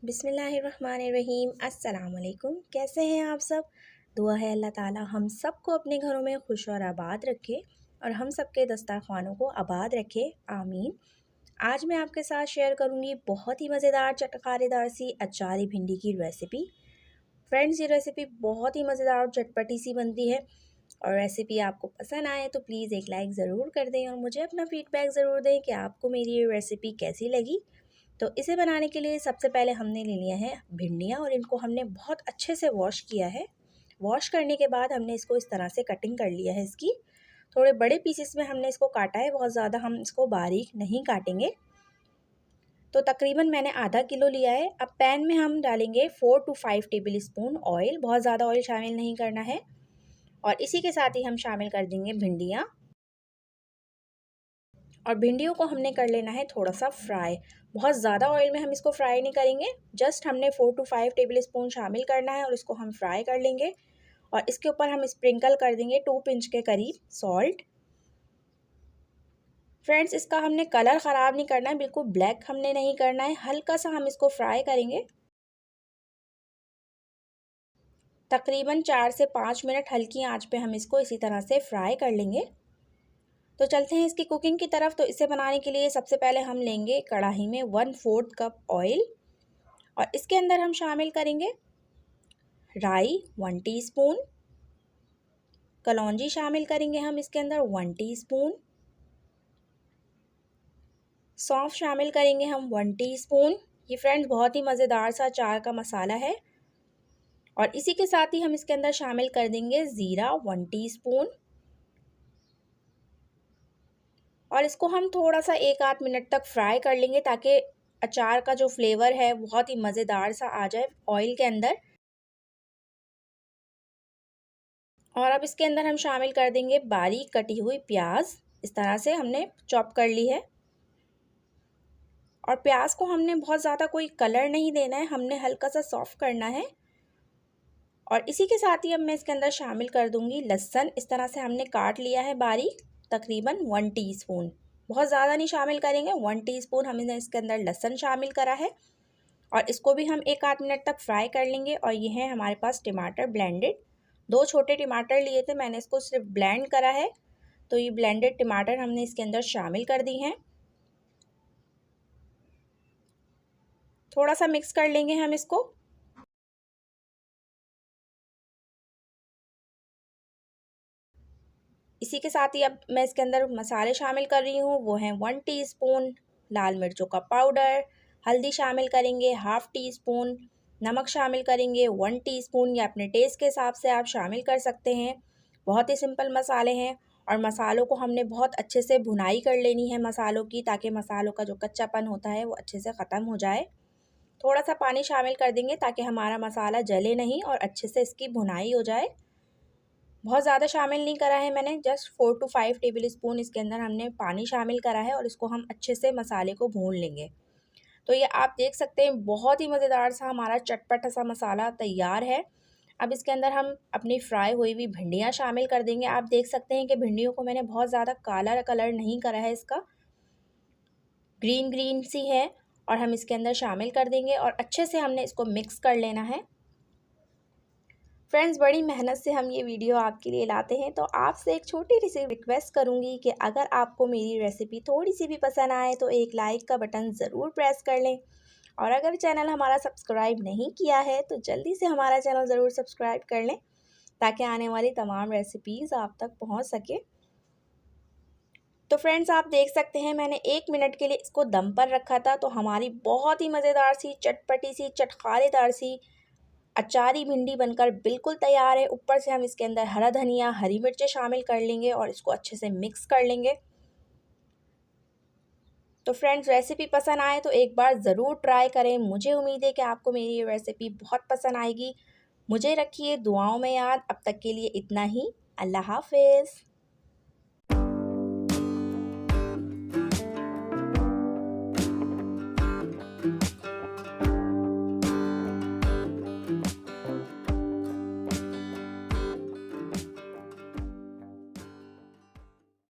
बिस्मिल्लाहिर्रहमानिर्रहीम। अस्सलाम वालेकुम। कैसे हैं आप सब? दुआ है अल्लाह ताला हम सबको अपने घरों में खुश और आबाद रखे और हम सबके दस्तरखानों को आबाद रखे, आमीन। आज मैं आपके साथ शेयर करूंगी बहुत ही मज़ेदार चटखारेदार सी अचारी भिंडी की रेसिपी। फ्रेंड्स, ये रेसिपी बहुत ही मज़ेदार और चटपटी सी बनती है और रेसिपी आपको पसंद आए तो प्लीज़ एक लाइक ज़रूर कर दें और मुझे अपना फ़ीडबैक ज़रूर दें कि आपको मेरी ये रेसिपी कैसी लगी। तो इसे बनाने के लिए सबसे पहले हमने ले लिया है भिंडियाँ और इनको हमने बहुत अच्छे से वॉश किया है। वॉश करने के बाद हमने इसको इस तरह से कटिंग कर लिया है इसकी। थोड़े बड़े पीसेस में हमने इसको काटा है, बहुत ज़्यादा हम इसको बारीक नहीं काटेंगे। तो तकरीबन मैंने आधा किलो लिया है। अब पैन में हम डालेंगे 4 to 5 टेबल स्पून ऑयल। बहुत ज़्यादा ऑयल शामिल नहीं करना है और इसी के साथ ही हम शामिल कर देंगे भिंडियाँ। और भिंडियों को हमने कर लेना है थोड़ा सा फ्राई। बहुत ज़्यादा ऑयल में हम इसको फ्राई नहीं करेंगे, जस्ट हमने 4 to 5 टेबल स्पून शामिल करना है और इसको हम फ्राई कर लेंगे। और इसके ऊपर हम स्प्रिंकल कर देंगे 2 पिंच के करीब सॉल्ट। फ्रेंड्स, इसका हमने कलर ख़राब नहीं करना है, बिल्कुल ब्लैक हमने नहीं करना है, हल्का सा हम इसको फ्राई करेंगे। तकरीबन 4 से 5 मिनट हल्की आंच पे हम इसको इसी तरह से फ्राई कर लेंगे। तो चलते हैं इसकी कुकिंग की तरफ। तो इसे बनाने के लिए सबसे पहले हम लेंगे कढ़ाई में 1/4 कप ऑयल और इसके अंदर हम शामिल करेंगे राई 1 टीस्पून, कलौंजी शामिल करेंगे हम इसके अंदर 1 टीस्पून, सौंफ शामिल करेंगे हम 1 टीस्पून। ये फ्रेंड्स बहुत ही मज़ेदार सा अचार का मसाला है। और इसी के साथ ही हम इसके अंदर शामिल कर देंगे ज़ीरा 1 टीस्पून और इसको हम थोड़ा सा 1-8 मिनट तक फ्राई कर लेंगे ताकि अचार का जो फ्लेवर है बहुत ही मज़ेदार सा आ जाए ऑयल के अंदर। और अब इसके अंदर हम शामिल कर देंगे बारीक कटी हुई प्याज। इस तरह से हमने चॉप कर ली है और प्याज को हमने बहुत ज़्यादा कोई कलर नहीं देना है, हमने हल्का सा सॉफ्ट करना है। और इसी के साथ ही अब मैं इसके अंदर शामिल कर दूंगी लहसुन। इस तरह से हमने काट लिया है बारीक, तकरीबन 1 टीस्पून। बहुत ज़्यादा नहीं शामिल करेंगे, 1 टीस्पून हमने इसके अंदर लहसुन शामिल करा है और इसको भी हम 1-8 मिनट तक फ्राई कर लेंगे। और ये है हमारे पास टमाटर ब्लेंडेड, 2 छोटे टमाटर लिए थे, मैंने इसको सिर्फ ब्लेंड करा है। तो ये ब्लेंडेड टमाटर हमने इसके अंदर शामिल कर दी हैं। थोड़ा सा मिक्स कर लेंगे हम इसको। इसी के साथ ही अब मैं इसके अंदर मसाले शामिल कर रही हूँ, वो हैं 1 टीस्पून लाल मिर्चों का पाउडर, हल्दी शामिल करेंगे 1/2 टीस्पून, नमक शामिल करेंगे 1 टीस्पून, या अपने टेस्ट के हिसाब से आप शामिल कर सकते हैं। बहुत ही सिंपल मसाले हैं और मसालों को हमने बहुत अच्छे से भुनाई कर लेनी है मसालों की, ताकि मसालों का जो कच्चापन होता है वो अच्छे से ख़त्म हो जाए। थोड़ा सा पानी शामिल कर देंगे ताकि हमारा मसाला जले नहीं और अच्छे से इसकी भुनाई हो जाए। बहुत ज़्यादा शामिल नहीं करा है मैंने, जस्ट 4 to 5 टेबल स्पून इसके अंदर हमने पानी शामिल करा है और इसको हम अच्छे से मसाले को भून लेंगे। तो ये आप देख सकते हैं बहुत ही मज़ेदार सा हमारा चटपटा सा मसाला तैयार है। अब इसके अंदर हम अपनी फ्राई हुई हुई भिंडियाँ शामिल कर देंगे। आप देख सकते हैं कि भिंडियों को मैंने बहुत ज़्यादा काला कलर नहीं करा है, इसका ग्रीन ग्रीन सी है। और हम इसके अंदर शामिल कर देंगे और अच्छे से हमने इसको मिक्स कर लेना है। फ्रेंड्स, बड़ी मेहनत से हम ये वीडियो आपके लिए लाते हैं, तो आपसे एक छोटी सी रिक्वेस्ट करूँगी कि अगर आपको मेरी रेसिपी थोड़ी सी भी पसंद आए तो एक लाइक का बटन ज़रूर प्रेस कर लें। और अगर चैनल हमारा सब्सक्राइब नहीं किया है तो जल्दी से हमारा चैनल ज़रूर सब्सक्राइब कर लें ताकि आने वाली तमाम रेसिपीज़ आप तक पहुँच सके। तो फ्रेंड्स, आप देख सकते हैं मैंने 1 मिनट के लिए इसको दम पर रखा था, तो हमारी बहुत ही मज़ेदार सी चटपटी सी चटखारेदार सी अचारी भिंडी बनकर बिल्कुल तैयार है। ऊपर से हम इसके अंदर हरा धनिया, हरी मिर्चें शामिल कर लेंगे और इसको अच्छे से मिक्स कर लेंगे। तो फ्रेंड्स, रेसिपी पसंद आए तो एक बार ज़रूर ट्राई करें। मुझे उम्मीद है कि आपको मेरी ये रेसिपी बहुत पसंद आएगी। मुझे रखिए दुआओं में याद। अब तक के लिए इतना ही। अल्लाह हाफ़िज़।